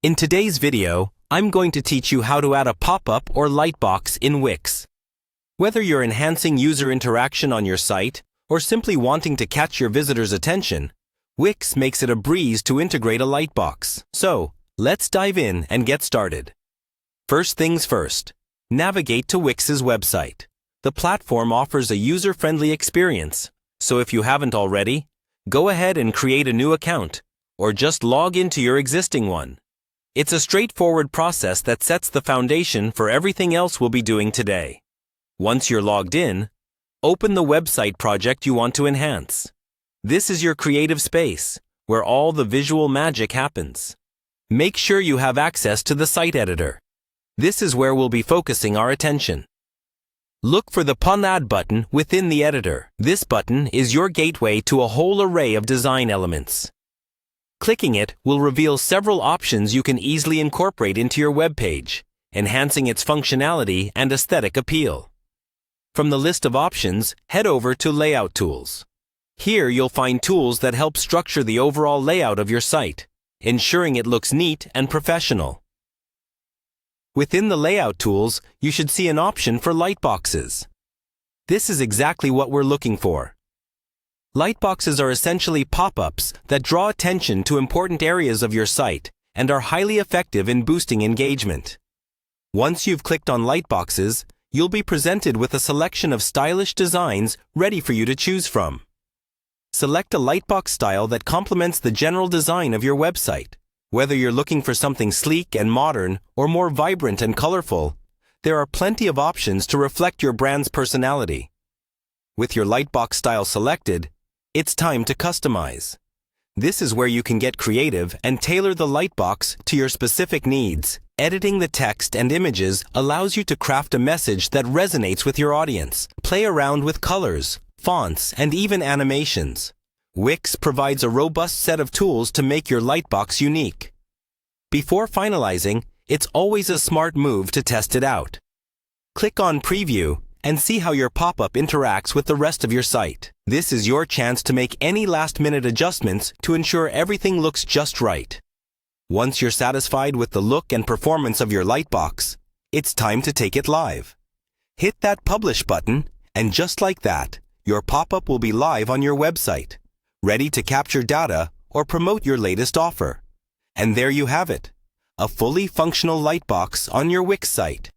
In today's video, I'm going to teach you how to add a pop-up or lightbox in Wix. Whether you're enhancing user interaction on your site or simply wanting to catch your visitors' attention, Wix makes it a breeze to integrate a lightbox. So, let's dive in and get started. First things first, navigate to Wix's website. The platform offers a user-friendly experience, so if you haven't already, go ahead and create a new account, or just log into your existing one. It's a straightforward process that sets the foundation for everything else we'll be doing today. Once you're logged in, open the website project you want to enhance. This is your creative space, where all the visual magic happens. Make sure you have access to the site editor. This is where we'll be focusing our attention. Look for the Add button within the editor. This button is your gateway to a whole array of design elements. Clicking it will reveal several options you can easily incorporate into your web page, enhancing its functionality and aesthetic appeal. From the list of options, head over to Layout Tools. Here you'll find tools that help structure the overall layout of your site, ensuring it looks neat and professional. Within the Layout Tools, you should see an option for lightboxes. This is exactly what we're looking for. Lightboxes are essentially pop-ups that draw attention to important areas of your site and are highly effective in boosting engagement. Once you've clicked on lightboxes, you'll be presented with a selection of stylish designs ready for you to choose from. Select a lightbox style that complements the general design of your website. Whether you're looking for something sleek and modern or more vibrant and colorful, there are plenty of options to reflect your brand's personality. With your lightbox style selected, it's time to customize. This is where you can get creative and tailor the lightbox to your specific needs. Editing the text and images allows you to craft a message that resonates with your audience. Play around with colors, fonts, and even animations. Wix provides a robust set of tools to make your lightbox unique. Before finalizing, it's always a smart move to test it out. Click on Preview and see how your pop-up interacts with the rest of your site. This is your chance to make any last-minute adjustments to ensure everything looks just right. Once you're satisfied with the look and performance of your lightbox, it's time to take it live. Hit that Publish button, and just like that, your pop-up will be live on your website, ready to capture data or promote your latest offer. And there you have it, a fully functional lightbox on your Wix site.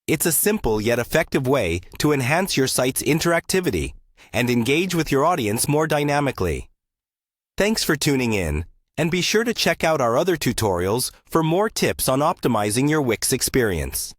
It's a simple yet effective way to enhance your site's interactivity and engage with your audience more dynamically. Thanks for tuning in, and be sure to check out our other tutorials for more tips on optimizing your Wix experience.